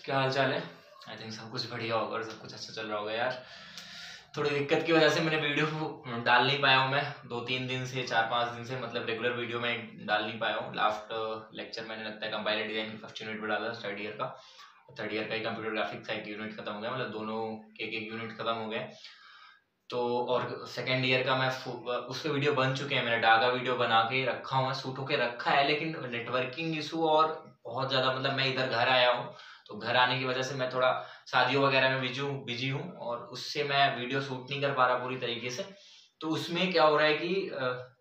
क्या हाल चाल है। आई थिंक सब कुछ बढ़िया होगा और सब कुछ अच्छा चल रहा होगा यार। थोड़ी दिक्कत की वजह से मैंने वीडियो डाल नहीं पाया हूँ मैं 2-3 दिन से, 4-5 दिन से, मतलब रेगुलर वीडियो में डाल नहीं पाया हूँ। लास्ट लेक्चर मैंने लगता है कंपाइलर डिजाइन की फर्स्ट यूनिट में डाला था, थर्ड ईयर का। थर्ड ईयर का ही कंप्यूटर ग्राफिक्स का एक यूनिट खत्म हो गया, मतलब दोनों के एक यूनिट खत्म हो गए। तो और सेकेंड ईयर का मैं उसके वीडियो बन चुके हैं, मैंने डागा वीडियो बना के रखा हुआ, शूट होके रखा है, लेकिन नेटवर्किंग इशू और बहुत ज्यादा, मतलब मैं इधर घर आया हूँ तो घर आने की वजह से मैं थोड़ा शादियों वगैरह में बिजी हूँ और उससे मैं वीडियो शूट नहीं कर पा रहा पूरी तरीके से। तो उसमें क्या हो रहा है कि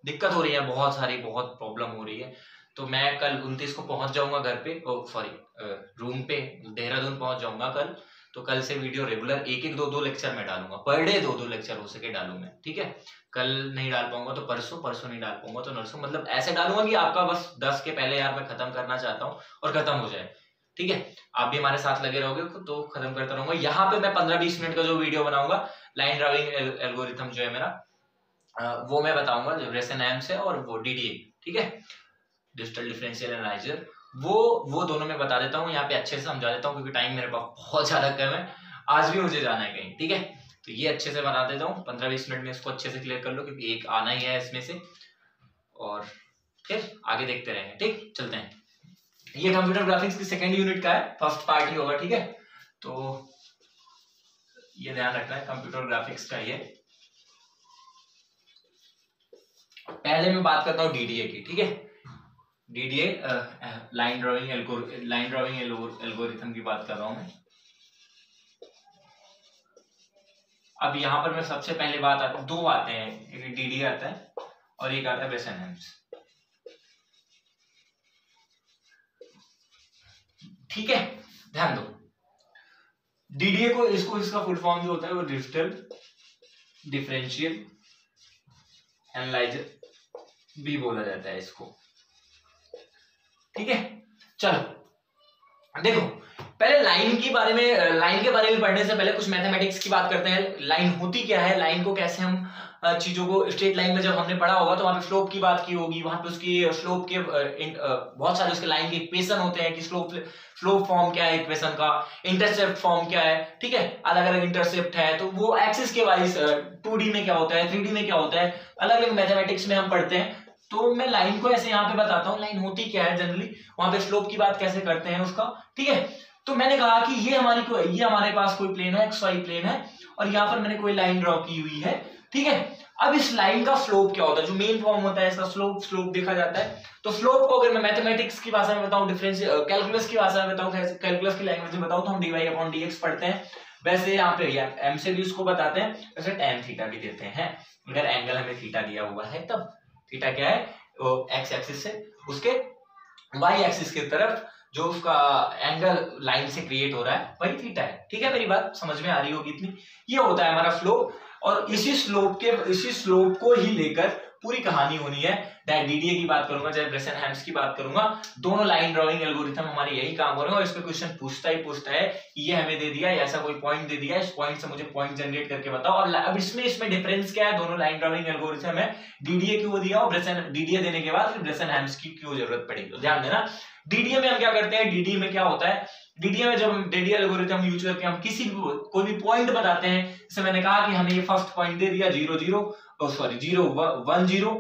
दिक्कत हो रही है, बहुत सारी बहुत प्रॉब्लम हो रही है। तो मैं कल 29 को पहुंच जाऊंगा घर पे, सॉरी रूम पे, देहरादून पहुंच जाऊंगा कल। तो कल से वीडियो रेगुलर 1-1, 2-2 लेक्चर में डालूंगा, पर डे 2-2 लेक्चर हो सके डालू मैं, ठीक है। कल नहीं डाल पाऊंगा तो परसों, परसों नहीं डाल पाऊंगा तो नरसों, मतलब ऐसे डालूंगा कि आपका बस 10 के पहले यार मैं खत्म करना चाहता हूँ और खत्म हो जाए, ठीक है। आप भी हमारे साथ लगे रहोगे तो खत्म करता रहूंगा। यहाँ पे मैं 15-20 मिनट का जो वीडियो बनाऊंगा, लाइन ड्राइविंग एल्गोरिथम जो है मेरा, वो मैं बताऊंगा रेसन एम से, और वो डीडीए, ठीक है, डिजिटल डिफरेंशियल एनालाइजर, वो दोनों मैं बता देता हूँ यहाँ पे, अच्छे से समझा देता हूँ क्योंकि टाइम मेरे पास बहुत ज्यादा कम है, आज भी मुझे जाना है कहीं, ठीक है। तो ये अच्छे से बता देता हूँ, 15-20 मिनट में इसको अच्छे से क्लियर कर लो क्योंकि एक आना ही है इसमें से, और फिर आगे देखते रहेंगे, ठीक, चलते हैं। ये कंप्यूटर ग्राफिक्स की सेकेंड यूनिट का है, फर्स्ट पार्ट ही होगा, ठीक है। तो ये ध्यान रखना है, कंप्यूटर ग्राफिक्स का ये। पहले मैं बात करता हूँ डीडीए की, ठीक है। डीडीए लाइन ड्राइविंग एल्गोरिथम की बात कर रहा हूं मैं। अब यहां पर मैं सबसे पहले बात आता हूं, दो आते हैं, एक डीडीए आता है और एक आता है ब्रेसन हेम्स, ठीक है। ध्यान दो, डीडीए को इसका फुल फॉर्म जो होता है वो डिजिटल डिफरेंशियल एनालाइजर भी बोला जाता है इसको, ठीक है। चलो देखो, पहले लाइन के बारे में पढ़ने से पहले कुछ मैथमेटिक्स की बात करते हैं। लाइन होती क्या है, लाइन को कैसे हम चीजों को, स्ट्रेट लाइन में जब हमने पढ़ा होगा तो वहां पे स्लोप की बात की होगी, वहां पे उसकी स्लोप के बहुत सारे उसके लाइन के इक्वेशन होते हैं कि स्लोप फॉर्म क्या है इक्वेशन का, इंटरसेप्ट फॉर्म क्या है, ठीक है, अलग अलग इंटरसेप्ट है, तो वो एक्सिस के वाइज 2D में क्या होता है, 3D में क्या होता है, अलग अलग मैथमेटिक्स में हम पढ़ते हैं। तो मैं लाइन को ऐसे यहाँ पे बताता हूँ, लाइन होती क्या है जनरली, वहां पे स्लोप की बात कैसे करते हैं उसका, ठीक है। तो मैंने कहा कि ये हमारे पास कोई प्लेन है, XY प्लेन है, और यहाँ पर मैंने कोई लाइन ड्रॉ की हुई है, ठीक है। अब इस लाइन का स्लोप क्या होता है, जो मेन फॉर्म होता है इसका, स्लोप देखा जाता है। तो स्लोप को अगर मैं मैथमेटिक्स की भाषा में बताऊं, कैलकुलस की भाषा में बताऊं, कैलकुलस की लैंग्वेज में बताऊं, तो हम dy/dx पढ़ते हैं। वैसे यहाँ पे एम से भी उसको बताते हैं, वैसे tan थीटा भी देते हैं, अगर एंगल हमें थीटा दिया हुआ है तब। थीटा क्या है, एक्स एक्सिस से उसके वाई एक्सिस की तरफ जो उसका एंगल लाइन से क्रिएट हो रहा है वही थीटा है, ठीक है। मेरी बात समझ में आ रही होगी इतनी। ये होता है हमारा स्लोप, और इसी स्लोप को ही लेकर पूरी कहानी होनी है। चाहे डीडीए की बात करूंगा, चाहे ब्रेसन हेम्स की बात करूंगा, दोनों लाइन ड्राइविंग एल्गोरिथम हमारे यही काम करेंगे। और इस पे क्वेश्चन पूछता है ये हमें दे दिया, ऐसा कोई पॉइंट दे दिया, इस पॉइंट से मुझे पॉइंट जनरेट करके बताओ। और अब इसमें डिफरेंस क्या है, दोनों लाइन ड्राइविंग एल्गोरिथम है, डीडीए क्यों दिया और डीडीए देने के बाद फिर ब्रेसन हेम्स की क्यों जरूरत पड़ी, तो ध्यान देना। डीडीए में हम क्या करते हैं, डीडीए में क्या होता है, डीडीए में जब हम डीडीए एल्गोरिथम यूज करके हम किसी भी कोई भी पॉइंट बताते हैं, जैसे मैंने कहा कि हमें ये फर्स्ट पॉइंट दे दिया 0 0, सॉरी 0 1 0,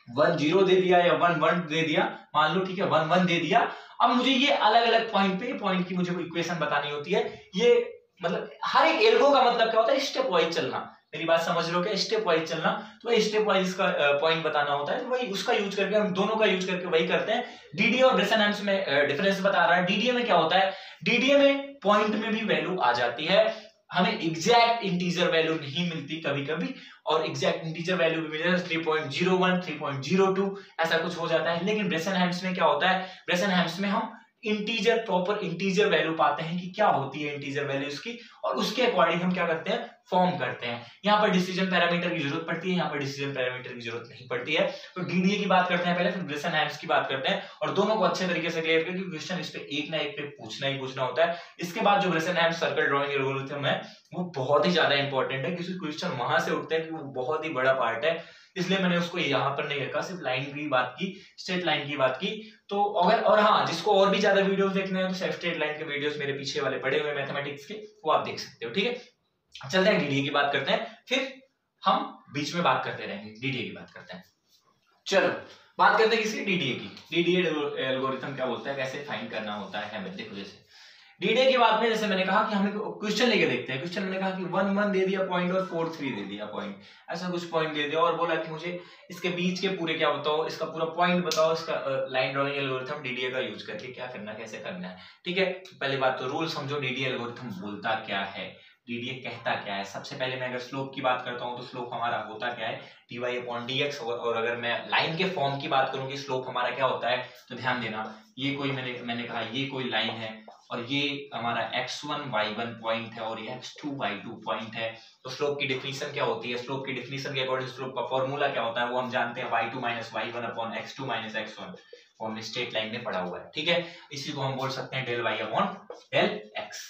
1 0 दे दिया या 1 1 दे दिया, मान लो, ठीक है, 1 1 दे दिया। अब मुझे ये अलग अलग पॉइंट पे पॉइंट की मुझे इक्वेशन बतानी होती है। ये मतलब हर एक एल्गो का मतलब क्या होता है, स्टेप वाइज चलना। मेरी बात समझ रहे हो क्या, स्टेप वाइज चलना, तो स्टेप वाइज का पॉइंट बताना होता है, वही उसका यूज करके हम दोनों का यूज करके वही करते हैं। डीडीए और ब्रेसन हेम्स में डिफरेंस बता रहा है। डीडीए में क्या होता है, डीडीए में पॉइंट में भी वैल्यू आ जाती है, हमें एग्जैक्ट इंटीजर वैल्यू नहीं मिलती कभी कभी, और एग्जैक्ट इंटीजर वैल्यू भी मिल जाता है 3.01 3.02 ऐसा कुछ हो जाता है। लेकिन ब्रेसन हेम्स में क्या होता है, ब्रेसन हेम्स में हम प्रॉपर इंटीजर वैल्यू पाते हैं कि क्या होती है इंटीजर वैल्यू उसकी, और उसके अकॉर्डिंग हम क्या करते हैं, फॉर्म करते हैं। यहाँ पर डिसीजन पैरामीटर की जरूरत पड़ती है, यहाँ पर डिसीजन पैरामीटर की जरूरत नहीं पड़ती है। तो डीडीए की बात करते हैं पहले, फिर ग्रेसन-हैम्स की बात करते हैं और दोनों को अच्छे तरीके से क्लियर करके क्वेश्चन इस पे एक ना एक पे पूछना ही पूछना होता है। इसके बाद जो ग्रेसन-हैम्स सर्कल ड्राइंग एल्गोरिथम है वो बहुत ही ज्यादा इंपॉर्टेंट है, क्योंकि क्वेश्चन वहां से उठते हैं कि वो बहुत ही बड़ा पार्ट है, इसलिए मैंने उसको यहाँ पर नहीं रखा, सिर्फ लाइन की बात की, स्ट्रेट लाइन की बात की। तो अगर और हाँ, जिसको और भी ज्यादा वीडियोस देखने हैं तो स्ट्रेट लाइन के वीडियोस मेरे पीछे वाले पड़े हुए मैथमेटिक्स के, वो आप देख सकते हो। ठीक है, चलते हैं डीडीए की बात करते हैं, फिर हम बीच में बात करते रहेंगे। डीडीए की बात करते हैं, चलो बात करते हैं किसी डीडीए की। डीडीए एल्गोरिथम क्या बोलता है, कैसे फाइंड करना होता है। देखो जैसे डीडीए की बात में जैसे मैंने कहा कि हमें क्वेश्चन लेके देखते हैं। क्वेश्चन मैंने कहा कि 1 1 दे दिया पॉइंट और 4 3 दे दिया पॉइंट, ऐसा कुछ पॉइंट दे दिया और बोला कि मुझे इसके बीच के पूरे क्या बताओ, इसका पूरा पॉइंट बताओ, इसका लाइन ड्राइंग एल्गोरिथम डीडीए का यूज करके क्या करना है, कैसे करना है। ठीक है, पहली बात तो रूल समझो, डीडीए एल्गोरिथम बोलता क्या है, डीडीए कहता क्या है। सबसे पहले मैं अगर स्लोप की बात करता हूं तो स्लोप हमारा होता क्या है, dy अपॉन dx। और अगर मैं लाइन के फॉर्म की बात करूं कि स्लोप हमारा क्या होता है, तो ध्यान देना, ये कोई मैंने कहा ये कोई लाइन है और ये हमारा x1 y1 पॉइंट है और ये x2 y2 पॉइंट है। तो स्लोप की डिफिनीशन क्या होती है, स्लोप की डिफिनीशन के अकॉर्डिंग स्लोप का फॉर्मूला क्या होता है वो हम जानते हैं, y2 minus y1 upon x2 minus x1, वो हमने स्ट्रेट लाइन में पढ़ा हुआ है। ठीक है, इसी को हम बोल सकते हैं del y upon del x।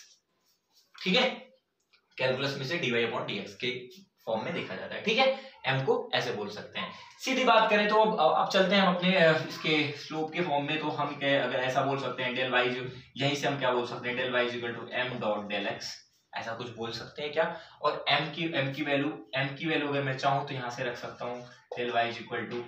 ठीक है, कैलकुलस में से dy अपॉन dx के फॉर्म में देखा जाता है। ठीक है, m को ऐसे बोल सकते हैं। सीधी बात करें तो अब चलते हैं हम अपने इसके स्लोप के फॉर्म में, तो हम अगर ऐसा बोल सकते हैं डेल y, यहीं से हम क्या बोल सकते हैं, del y equal to m dot del x, ऐसा कुछ बोल सकते हैं क्या। और m की वैल्यू अगर मैं चाहूं तो यहां से रख सकता हूं del y equal to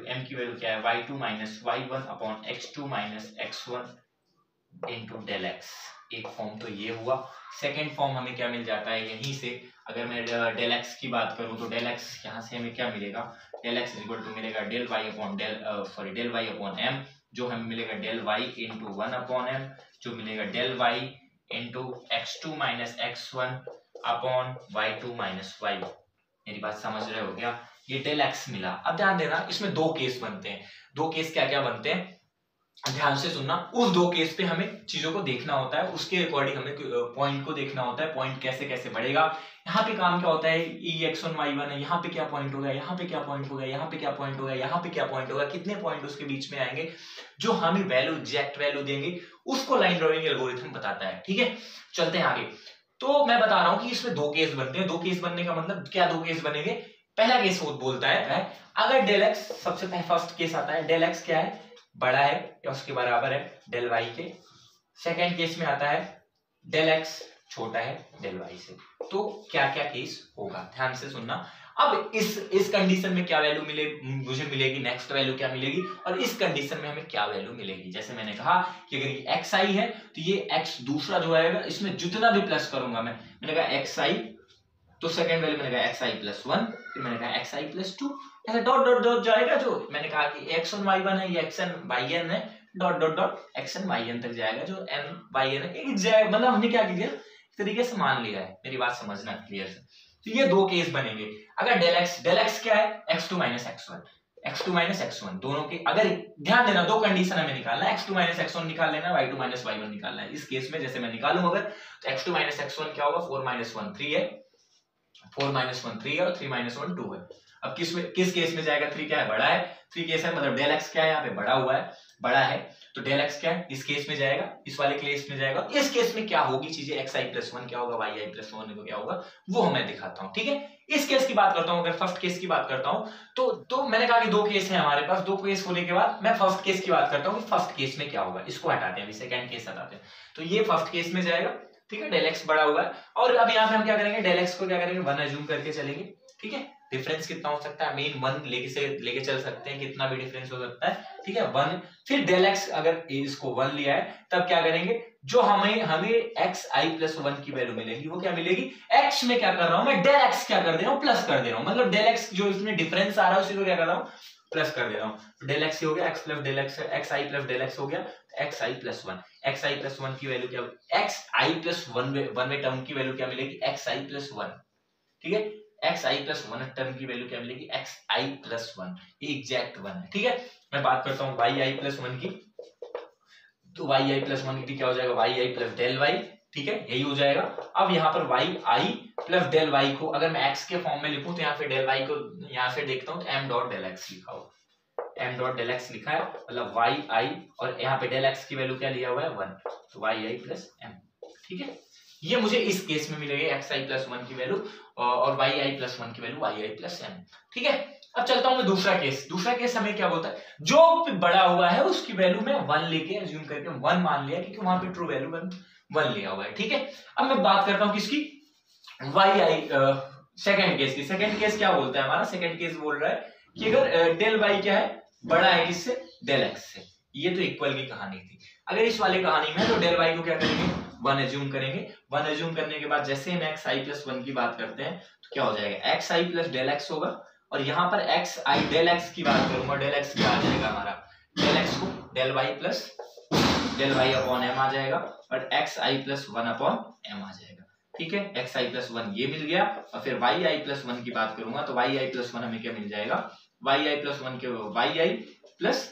m की वैल्यू क्या है, y2 minus y1 upon x2 minus x1 into del x। एक फॉर्म तो ये हुआ। सेकेंड फॉर्म हमें क्या मिल जाता है यहीं से, अगर मैं डेल एक्स की बात करूं तो डेल एक्स यहाँ से हमें क्या मिलेगा, डेल एक्स इक्वल टू मिलेगा del Y upon del Y upon m, जो हमें मिलेगा del y into 1 upon m, जो मिलेगा del y into x2 minus x1 upon y2 minus y1। मेरी बात समझ रहे हो क्या, ये डेल एक्स मिला। अब ध्यान देना, इसमें दो केस बनते हैं। दो केस क्या क्या बनते हैं, ध्यान से सुनना। उस दो केस पे हमें चीजों को देखना होता है, उसके अकॉर्डिंग हमें पॉइंट को देखना होता है, पॉइंट कैसे कैसे बढ़ेगा। यहाँ पे काम क्या होता है, x1 y1 है, यहाँ पे क्या पॉइंट होगा, यहाँ पे क्या पॉइंट होगा, यहाँ पे क्या पॉइंट होगा, यहाँ पे क्या पॉइंट होगा, कितने पॉइंट उसके बीच में आएंगे, जो हमें वैल्यू एग्जैक्ट वैल्यू देंगे उसको लाइन ड्राइंग एल्गोरिथम बताता है। ठीक है, चलते हैं आगे। तो मैं बता रहा हूँ कि इसमें दो केस बनते हैं। दो केस बनने का मतलब क्या, दो केस बनेंगे। पहला केस बोलता है अगर डेल एक्स, सबसे फर्स्ट केस आता है डेल एक्स क्या है, बड़ा है या उसके बराबर है डेल वाई के। सेकेंड केस में आता है डेल एक्स छोटा है डेल वाई से। तो क्या क्या केस होगा, ध्यान से सुनना। अब इस कंडीशन में क्या वैल्यू मुझे मिलेगी, नेक्स्ट वैल्यू क्या मिलेगी, और इस कंडीशन में हमें क्या वैल्यू मिलेगी। जैसे मैंने कहा कि अगर ये एक्स आई है तो ये एक्स दूसरा जो आएगा, इसमें जितना भी प्लस करूंगा मैंने कहा एक्स आई, तो सेकंड वैल्यू मैंने कहा एक्स आई प्लस 1, फिर मैंने कहा एक्स आई प्लस 2, ऐसे डॉट डॉट डॉट जाएगा। जो मैंने कहा कि एक्स एन वाई वन है, ये एक्स एन वाई एन है, dot dot dot x n y n तक जाएगा, जो एन वाई एन है। मतलब हमने क्या किया, तरीके से मान लिया है। मेरी बात समझना क्लियर से। तो ये दो केस बनेंगे। अगर डेल एक्स क्या है, x2 minus x1, x2 minus x1 दोनों के, अगर ध्यान देना दो कंडीशन हमें निकालना है, x2 माइनस x1 निकाल लेना, y2 माइनस y1 निकालना है। इस केस में जैसे मैं निकालूं अगर, तो x2 माइनस x1 क्या होगा, 4 माइनस 1 3 है, 4 माइनस 1 3 है और 3 माइनस 1 2 है। अब किस केस में जाएगा, 3 क्या है, बड़ा है, 3 केस है, मतलब डेल एक्स क्या है, यहाँ पे बड़ा है, तो डेल एक्स क्या है, इस केस में जाएगा, इस वाले केस में जाएगा। इस केस में क्या होगी चीजें, एक्स आई प्लस 1 क्या होगा, वाई आई प्लस 1 क्या होगा, वो मैं दिखाता हूँ। ठीक है, इस केस की बात करता हूँ। अगर फर्स्ट केस की बात करता हूँ तो मैंने कहा कि दो केस है हमारे पास। दो केस होने के बाद मैं फर्स्ट केस की बात करता हूँ कि फर्स्ट केस में क्या होगा। इसको हटाते हैं, अभी सेकंड केस हटाते हैं। तो ये फर्स्ट केस में जाएगा, ठीक है, डेल एक्स बड़ा हुआ है। और अब यहाँ पे हम क्या करेंगे, डेल एक्स को क्या करेंगे, 1 अज्यूम करके चलेंगे। ठीक है, डिफरेंस कितना हो सकता है, मेन 1 लेके चल सकते हैं, कितना भी डिफरेंस हो सकता है। ठीक है, 1। फिर डेल एक्स अगर इसको 1 लिया है, तब क्या करेंगे, जो हमें एक्स आई प्लस 1 की वैल्यू मिलेगी, वो क्या मिलेगी, एक्स में क्या कर रहा हूं मैं, डेल एक्स क्या कर दे रहा हूं, प्लस कर दे रहा हूं। मतलब डेल एक्स जो इसमें डिफरेंस आ रहा है उसी को क्या कर रहा हूं, प्लस कर दे रहा हूं। डेल एक्स हो गया X plus del X, X I plus del X हो गया, X I plus 1। X I plus 1 की वैल्यू क्या, एक्स आई प्लस 1 में टर्म की वैल्यू क्या मिलेगी, एक्स आई प्लस 1। ठीक है, एक्स आई प्लस 1 टर्म की वैल्यू क्या मिलेगी, एक्स आई प्लस 1, ये एग्जैक्ट 1 है। ठीक है, मैं बात करता हूँ वाई आई प्लस 1 की, तो वाई आई प्लस 1 की क्या हो जाएगा, वाई आई प्लस डेल वाई ठीक है, यही हो जाएगा। अब यहाँ पर वाई आई प्लस डेल वाई को अगर मैं एक्स के फॉर्म में लिखूं तो यहाँ पे डेल वाई को यहाँ से देखता हूँ तो एम डॉट डेल एक्स लिखा होगा, एम डॉट डेल एक्स लिखा है, मतलब वाई आई और यहाँ पे डेल एक्स की वैल्यू क्या लिया हुआ है 1, तो वाई आई प्लस एम। ठीक है, ये मुझे इस केस में मिलेगी एक्स आई प्लस 1 की वैल्यू और वाई आई प्लस 1 की वैल्यू वाई आई प्लस एम। ठीक है, अब चलता हूं मैं दूसरा केस। दूसरा केस हमें क्या बोलता है, जो बड़ा हुआ है उसकी वैल्यू में 1 लेके अज्यूम करके 1 मान लिया क्योंकि वहां पे ट्रू वैल्यू 1 लिया हुआ है। ठीक है, अब मैं बात करता हूं किसकी, वाई आई सेकंड केस की। सेकंड केस क्या बोलता है हमारा, सेकंड केस बोल रहा है कि अगर डेल वाई क्या है, बड़ा है किससे, डेल एक्स से। ये तो इक्वल की कहानी थी। अगर इस वाले कहानी में तो डेल वाई को क्या करेंगे, 1 एज्यूम करेंगे। 1 एज्यूम करने के बाद जैसे हम एक्स आई प्लस 1 की बात करते हैं तो क्या हो जाएगा, x I plus del x होगा और यहाँ पर एक्स आई डेल एक्स की बात करूंगा, डेल एक्स क्या आ जाएगा हमारा, डेल एक्स को del Y plus del Y upon M आ जाएगा और X I plus 1 upon M आ जाएगा। ठीक है, एक्स आई प्लस 1 ये मिल गया और फिर वाई आई प्लस 1 की बात करूंगा तो वाई आई प्लस 1 हमें क्या मिल जाएगा, वाई आई प्लस 1 के वाई आई प्लस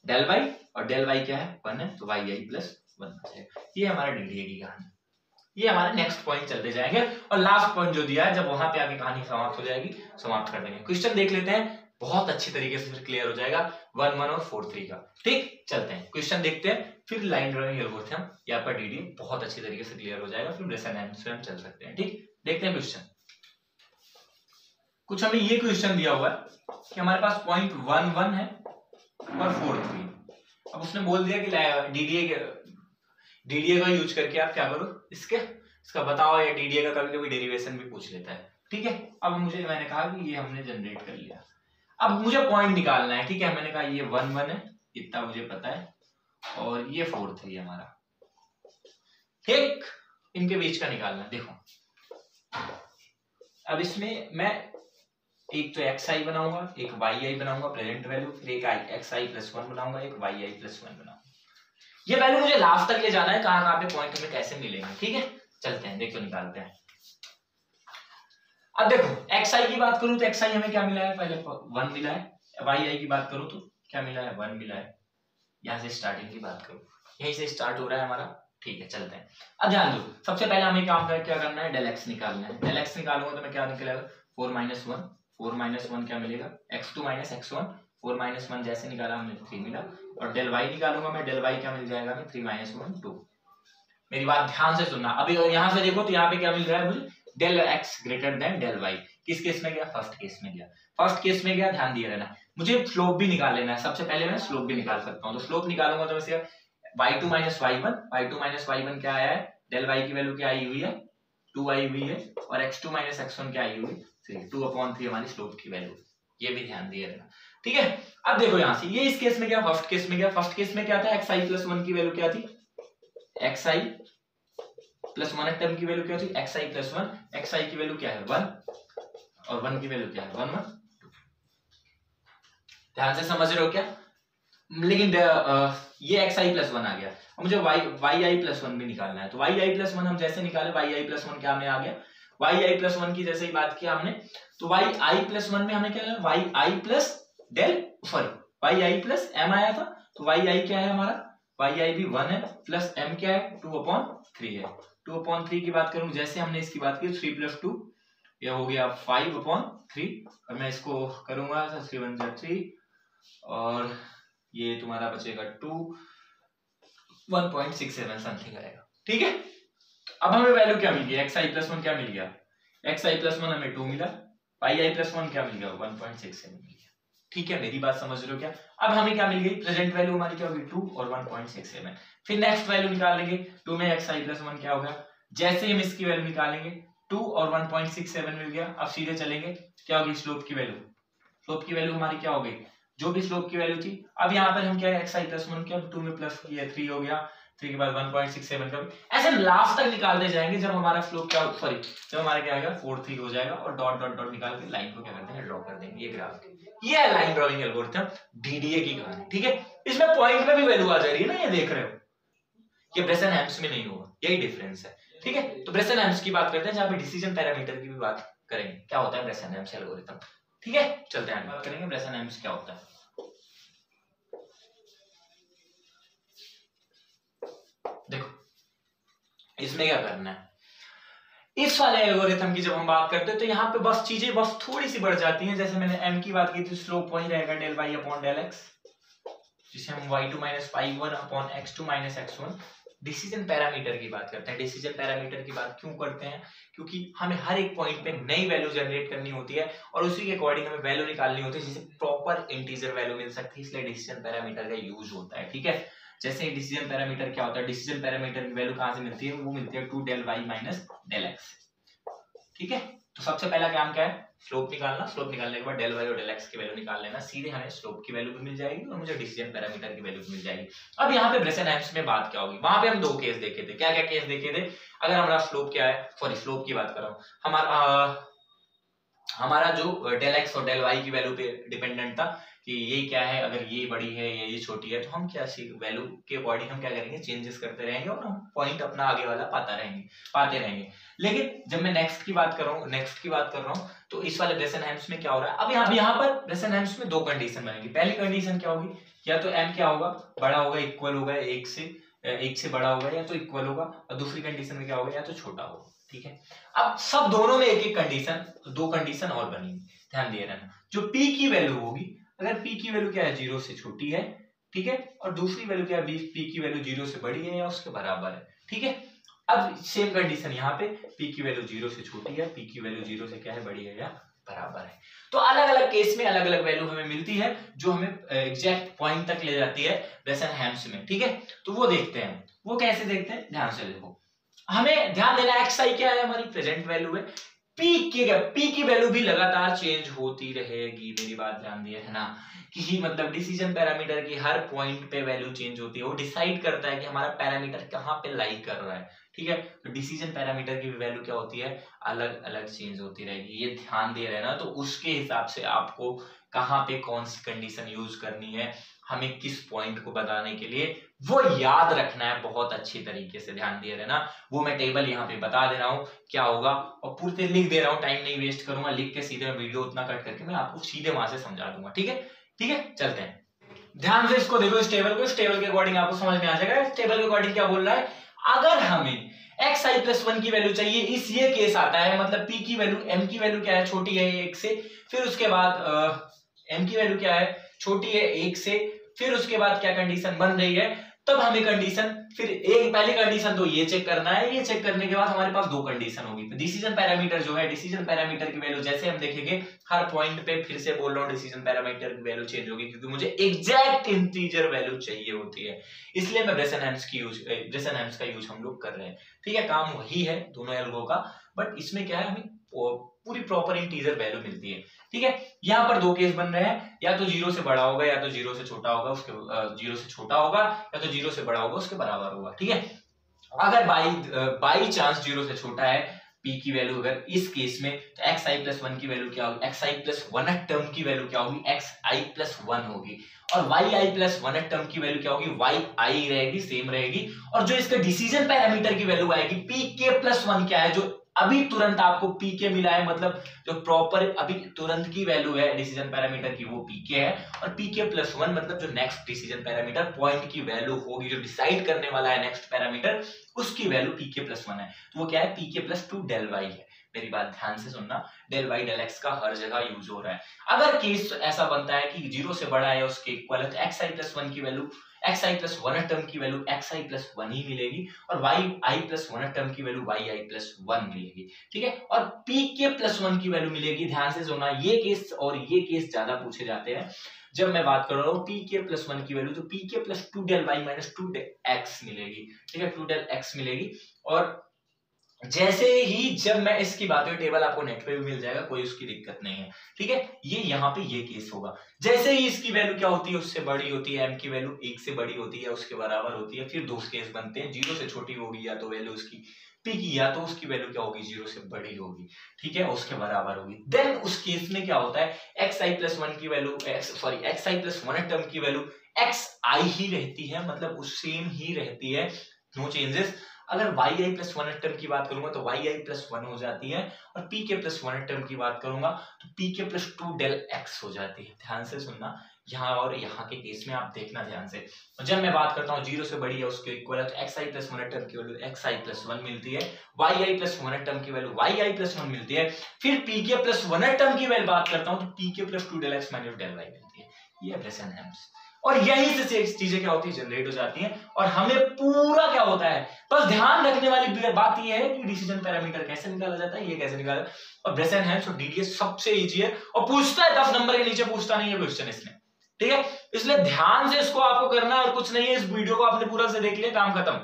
डेल वाई और डेल वाई क्या है 1 है तो वाई आई प्लस 1 आ जाएगा। ये हमारा डीडीए की कहानी। ये हमारे नेक्स्ट पॉइंट चलते जाएंगे और लास्ट पॉइंट जो दिया है जब वहां पे आगे कहानी समाप्त हो जाएगी, समाप्त कर देंगे। क्वेश्चन देख लेते हैं, बहुत अच्छी तरीके से फिर क्लियर हो जाएगा 1 1 और 4 3 का। ठीक, चलते हैं क्वेश्चन देखते हैं, फिर लाइन ड्राइंग एल्गोरिथम यहाँ पर डीडीए बहुत अच्छी तरीके से क्लियर हो जाएगा, फिर रेजोनेंस में हम चल सकते हैं। ठीक, देखते हैं क्वेश्चन। कुछ हमें ये क्वेश्चन दिया हुआ है कि हमारे पास पॉइंट 1 1 है और 4 3। अब उसने बोल दिया कि डीडीए का यूज करके आप क्या करो, इसका बताओ, या डीडीए का कभी कभी डेरिवेशन भी पूछ लेता है। ठीक है, अब मैंने कहा कि ये हमने जनरेट कर लिया, अब मुझे पॉइंट निकालना है। ठीक है, मैंने कहा ये 1 1 है, इतना मुझे पता है और ये 4 3 हमारा। ठीक, इनके बीच का निकालना है। देखो अब इसमें मैं एक तो एक्स आई बनाऊंगा, एक वाई आई बनाऊंगा प्रेजेंट वैल्यू, फिर एक एक्स आई प्लस 1 बनाऊंगा, एक वाई आई प्लस 1 बनाऊंगा। ये वैल्यू मुझे लास्ट तक ले जाना है, कहां पे पॉइंट हमें कैसे मिलेंगे। ठीक है, चलते हैं, देखो निकालते हैं। अब देखो एक्स आई की बात करूं तो एक्स आई हमें क्या मिला है, पहले 1 मिला है। वाई आई की बात करूं तो क्या मिला है, 1 मिला है। यहां से स्टार्टिंग की बात करूं, यहीं से स्टार्ट हो रहा है हमारा। ठीक है, चलते हैं। अब ध्यान दो, सबसे पहले हमें काम क्या करना है, डेल एक्स निकालना है। डेल एक्स निकालूंगा तो मैं क्या निकलेगा, 4 - 1, 4 - 1 क्या मिलेगा, x2 - x1, 4 - 1 जैसे निकाला हमने 3 मिला। और डेल वाई निकालूंगा मैं, डेल वाई क्या मिल जाएगा हमें, 3 - 1 2। मेरी बात ध्यान से सुनना। अभी यहां से देखो तो यहाँ पे क्या मिल रहा है मुझे, del x greater than del y. किस केस में गया, फर्स्ट केस में गया। फर्स्ट केस में गया, ध्यान दिए रहना। मुझे स्लोप भी निकाल लेना है, सबसे पहले मैं स्लोप भी निकाल सकता हूँ। तो स्लोप निकालूंगा तो वैसे y2 - y1, y2 - y1 क्या आया है, डेल वाई की वैल्यू क्या आई हुई है, 2 आई हुई है और x2 - x1 क्या आई हुई, 3, 2/3 हमारी स्लोप की वैल्यू। ये भी ध्यान दिए रहना। ठीक है, अब देखो यहां से ये इस केस में क्या, फर्स्ट केस में गया। फर्स्ट केस में क्या था, xi + 1 की वैल्यू क्या थी, xi + 1 टर्म की वैल्यू क्या थी, xi + 1, xi की वैल्यू क्या है 1 और 1 की वैल्यू क्या है 1 1। ध्यान से समझ रहे हो क्या, लेकिन ये xi + 1 आ गया। अब मुझे yi + 1 भी निकालना है। तो yi + 1 हम जैसे निकाले, yi + 1 क्या हमें आ गया, yi + 1 की जैसे ही बात किया हमने तो yi + 1 में हमें क्या है, yi plus yi plus m आया था। तो yi क्या है हमारा, yi भी 1 है प्लस m क्या है 2/3 है। 2/3 की बात करूं, जैसे हमने इसकी बात की 3 + 2 ये हो गया 5/3 और मैं इसको करूंगा 3 1 3 और ये तुम्हारा बचेगा 2 1.67 समथिंग आएगा। ठीक है, अब हमें वैल्यू क्या मिल गई, xi + 1 क्या मिल गया, xi + 1 हमें 2 मिला, yi + 1 क्या मिल गया 1.67 मिल गया। ठीक है, मेरी बात समझ रहे हो क्या। अब हमें क्या मिल गई, प्रेजेंट वैल्यू हमारी क्या होगी 2 और 1.67। फिर नेक्स्ट वैल्यू निकाल लेंगे, 2 में xi + 1 क्या होगा, जैसे हम इसकी वैल्यू निकालेंगे 2 और 1.67 मिल गया। अब सीधे चलेंगे, क्या होगी स्लोप की वैल्यू, स्लोप की वैल्यू हमारी क्या हो गई, जो भी स्लोप की वैल्यू थी। अब यहाँ पर हम क्या है, xi + 1 क्या 2 में प्लस किया 3 हो गया, 3 के बाद 1.67 का भी ऐसे लास्ट तक निकालते जाएंगे जब हमारा स्लोप क्या, सॉरी जब हमारा क्या आएगा 4 3 हो जाएगा और डॉट डॉट डॉट निकाल के लाइन को क्या करते हैं, ड्रॉ कर देंगे। ये ग्राफ ये है लाइन ड्राइंग एल्गोरिथम डीडीए की कहानी। ठीक है, इसमें पॉइंट में भी वैल्यू आ जा रही है ना, ये देख रहे हो, ये ब्रेसन-हेम्स में नहीं होगा, यही डिफरेंस है। ठीक है, तो ब्रेसन-हेम्स की बात करते हैं जहां पे डिसीजन पैरामीटर की भी बात करेंगे, क्या होता है ब्रेसन-हेम्स एल्गोरिथम। ठीक है, चलते हैं बात करेंगे ब्रेसन-हेम्स क्या होता है। देखो इसमें क्या करना है, इस वाले एल्गोरिथम की जब हम बात करते हैं तो यहाँ पे बस चीजें बस थोड़ी सी बढ़ जाती हैं। जैसे मैंने m की बात की थी, स्लोप वही रहेगा del y upon del x, जिसे हम y2 minus y1 upon x2 minus x1। Decision parameter की बात करते हैं। डिसीजन पैरामीटर की बात क्यों करते हैं, क्योंकि हमें हर एक पॉइंट पे नई वैल्यू जनरेट करनी होती है और उसी के अकॉर्डिंग हमें वैल्यू निकालनी होती है जिसे प्रॉपर इंटीजर वैल्यू मिल सकती है, इसलिए डिसीजन पैरामीटर का यूज होता है। ठीक है, जैसे डिसीजन पैरामीटर क्या होता है, डिसीजन पैरामीटर की वैल्यू कहां से मिलती है, वो मिलती है 2 del y minus del x। ठीक है, तो सबसे पहला काम क्या है, स्लोप निकालना। स्लोप निकालने के बाद del y और del x की वैल्यू निकाल लेना, सीधे हमें स्लोप की वैल्यू भी मिल जाएगी और मुझे डिसीजन पैरामीटर की वैल्यू भी मिल जाएगी। अब यहाँ पे ब्रेसन-हेम्स में बात क्या होगी, वहां पे हम दो केस देखे थे। क्या क्या केस देखे थे, अगर हमारा स्लोप क्या है, सॉरी स्लोप की बात कर रहा हूं, हमारा जो del x और del y की वैल्यू पे डिपेंडेंट था कि ये क्या है, अगर ये बड़ी है या ये छोटी है, तो हम क्या वैल्यू के अकॉर्डिंग हम क्या करेंगे, चेंजेस करते रहेंगे और हम पॉइंट अपना आगे वाला पाते रहेंगे। लेकिन जब मैं नेक्स्ट की बात कर रहा हूँ तो इस वाले ब्रेसन-हेम्स में क्या हो रहा है, अब यहाँ पर ब्रेसन-हेम्स में दो कंडीशन बनेगी। पहली कंडीशन क्या होगी, या तो m क्या होगा, बड़ा होगा, इक्वल होगा एक से बड़ा होगा या तो इक्वल होगा, और दूसरी कंडीशन में क्या होगा, या तो छोटा होगा। ठीक है, अब सब दोनों में एक एक कंडीशन, दो कंडीशन और बनेगी, ध्यान दिए रहना। जो p की वैल्यू होगी, अगर p की वैल्यू क्या है, 0 से छोटी है, ठीक है, और दूसरी वैल्यू क्या है, p की वैल्यू 0 से बड़ी है या उसके बराबर है। ठीक है, अब सेम कंडीशन यहाँ पे, p की वैल्यू 0 से छोटी है, p की वैल्यू 0 से क्या है, बड़ी है या बराबर है। तो अलग अलग केस में अलग अलग वैल्यू हमें मिलती है जो हमें एग्जैक्ट पॉइंट तक ले जाती है ब्रेसन-हेम्स में। ठीक है, तो वो देखते हैं, वो कैसे देखते हैं, ध्यान से देखो। हमें ध्यान देना xi क्या है, हमारी प्रेजेंट वैल्यू है। p की वैल्यू भी लगातार चेंज होती रहेगी, मेरी बात ध्यान दिए है ना, कि मतलब डिसीजन पैरामीटर की हर पॉइंट पे वैल्यू चेंज होती है, वो डिसाइड करता है कि हमारा पैरामीटर कहाँ पे लाई कर रहा है। ठीक है, तो डिसीजन पैरामीटर की वैल्यू क्या होती है, अलग अलग चेंज होती रहेगी, ये ध्यान दे रहे ना। तो उसके हिसाब से आपको कहाँ पे कौन सी कंडीशन यूज करनी है, हमें किस पॉइंट को बताने के लिए, वो याद रखना है बहुत अच्छी तरीके से, ध्यान दिए रहना। वो मैं टेबल यहाँ पे बता दे रहा हूँ क्या होगा, और पूरे लिख दे रहा हूँ, टाइम नहीं वेस्ट करूंगा, लिख के सीधे वीडियो उतना कट करके मैं आपको सीधे वहां से समझा दूंगा। ठीक है, ठीक है, चलते हैं, ध्यान से इसको देखो, इस टेबल को, इस टेबल के अकॉर्डिंग आपको समझ में आ जाएगा। इस टेबल के अकॉर्डिंग क्या बोल रहा है, अगर हमें xi+1 की वैल्यू चाहिए, इस ये केस आता है, मतलब p की वैल्यू, m की वैल्यू क्या है, छोटी है 1 से, फिर उसके बाद m की वैल्यू क्या है, छोटी है 1 से, फिर उसके बाद क्या कंडीशन बन रही है, तब हमें कंडीशन, फिर एक पहली कंडीशन तो ये चेक करना है, ये चेक करने के बाद हमारे पास दो कंडीशन होगी। डिसीजन पैरामीटर जो है, डिसीजन पैरामीटर की वैल्यू जैसे हम देखेंगे हर पॉइंट पे, फिर से बोल रहा हूँ, डिसीजन पैरामीटर की वैल्यू चेंज होगी क्योंकि मुझे एग्जैक्ट इंटीजर वैल्यू चाहिए होती है, इसलिए मैं ब्रेसन-हेम्स का यूज हम लोग कर रहे हैं। ठीक है, काम वही है दोनों एल्गो का, बट इसमें क्या है, हमें पूरी प्रॉपर इंटीजर वैल्यू मिलती है। ठीक है, यहाँ पर दो केस बन रहे हैं, या तो 0 से बड़ा होगा या तो 0 से छोटा होगा, उसके 0 से छोटा होगा या तो 0 से बड़ा होगा, उसके बराबर होगा। ठीक है, अगर बाई चांस 0 से छोटा है p की वैल्यू, अगर इस केस में, तो xi+1 की वैल्यू क्या होगी, xi+1 टर्म की वैल्यू क्या होगी, xi+1 होगी, और yi+1 टर्म की वैल्यू क्या होगी, yi रहेगी, सेम रहेगी। और जो इसका डिसीजन पैरामीटर की वैल्यू आएगी, pk+1 क्या है, जो अभी तुरंत आपको pk मिला है, मतलब जो प्रॉपर अभी तुरंत की वैल्यू है डिसीजन पैरामीटर की, वो pk है, और pk+1 मतलब जो नेक्स्ट डिसीजन पैरामीटर पॉइंट की वैल्यू होगी, जो डिसाइड करने वाला है नेक्स्ट पैरामीटर, उसकी वैल्यू pk+1 है, तो वो क्या है, pk+2 del y है। मेरी बात ध्यान से सुनना, del y del x का हर जगह यूज हो रहा है। अगर केस ऐसा बनता है कि 0 से बड़ा है उसके इक्वल है, तो xi+1 की वैल्यू, xi+1 टर्म की वैल्यू xi+1 ही मिलेगी, और yi+1 टर्म की वैल्यू yi+1 मिलेगी। ठीक है, और pk+1 की वैल्यू मिलेगी, ध्यान से सुनना, ये केस और ये केस ज्यादा पूछे जाते हैं जब मैं बात कर रहा हूँ pk+1 की वैल्यू, तो pk+2 del y minus 2 del x मिलेगी। ठीक है, 2 del x मिलेगी, और जैसे ही जब मैं इसकी बात करूं, टेबल आपको नेट पे भी मिल जाएगा, कोई उसकी दिक्कत नहीं है। ठीक है, ये यहाँ पे ये केस होगा, जैसे ही इसकी वैल्यू क्या होती है, उससे बड़ी होती है, m की वैल्यू 1 से बड़ी होती है, उसके बराबर होती है, फिर दो केस बनते हैं, 0 से छोटी होगी या तो वैल्यू उसकी p की, या तो उसकी वैल्यू क्या होगी, 0 से बड़ी होगी। ठीक है, उसके बराबर होगी। देन उस केस में क्या होता है, xi+1 की वैल्यू, xi+1 टर्म की वैल्यू xi ही रहती है, मतलब उस सेम ही रहती है, नो चेंजेस। अगर वाई आई प्लस 1 टर्म की बात करूंगा तो वाई आई प्लस 1 हो जाती है, और पी के प्लस 1 टर्म की बात करूंगा तो p k plus 2 del X हो जाती है। ध्यान से सुनना यहाँ और यहाँ के केस में आप देखना ध्यान से। जब मैं बात करता हूँ 0 से बड़ी है उसके इक्वल है तो एक्स आई प्लस 1 टर्म की वैल्यू एक्स आई प्लस 1 मिलती है, वाई आई प्लस 1 टर्म की वैल्यू वाई आई प्लस 1 मिलती है। फिर पी के प्लस 1 टर्म की वैल्यू बात करता हूँ तो p k plus 2 del x minus del y मिलती है। ये ब्रेसेनहेम्स, और यही से चीजें क्या होती है, जनरेट हो जाती हैं, और हमें पूरा क्या होता है, बस ध्यान रखने वाली बात ये है कि डिसीजन पैरामीटर कैसे निकाला जाता है, ये कैसे निकाला। और ब्रेसेनहेम्स और डीडीएस सबसे इजी है, और पूछता है 10 नंबर के नीचे पूछता नहीं है क्वेश्चन इसमें, ठीक है। इसलिए ध्यान से इसको आपको करना है और कुछ नहीं है। इस वीडियो को आपने पूरा से देख लिया, काम खत्म।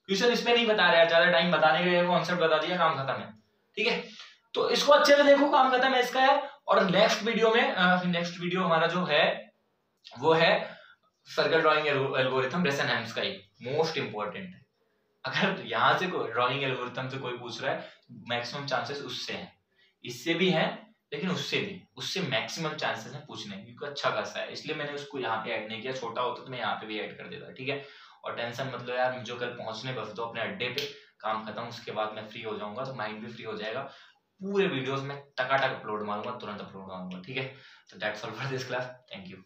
क्वेश्चन इसमें नहीं बता रहा है, ज्यादा टाइम बताने के लिए कॉन्सेप्ट बता दिया, काम खत्म है, ठीक है। तो इसको अच्छे से देखो, काम खत्म है इसका है। और नेक्स्ट वीडियो में नेक्स्ट वीडियो हमारा जो है वो है सर्कल ड्राइंग एल्गोरिथम, ब्रेसेनहेम्स का ही मोस्ट इंपॉर्टेंट है। अगर यहां से ड्राइंग एल्गोरिथम से कोई पूछ रहा है, मैक्सिमम चांसेस उससे हैं, इससे भी हैं लेकिन उससे मैक्सिमम चांसेस हैं पूछने की, क्योंकि अच्छा खासा है, इसलिए मैंने उसको यहाँ पे ऐड नहीं किया। छोटा होता तो मैं यहाँ पे भी ऐड कर देता, ठीक है। और टेंशन मतलब यार, मुझे कल पहुंचने बस दो अपने अड्डे पे, काम खत्म, उसके बाद मैं फ्री हो जाऊंगा, तो माइंड भी फ्री हो जाएगा। पूरे वीडियोस में टकाटक अपलोड मारूंगा, तुरंत अपलोड मारूंगा, ठीक है। तो that's all for this class, thank you.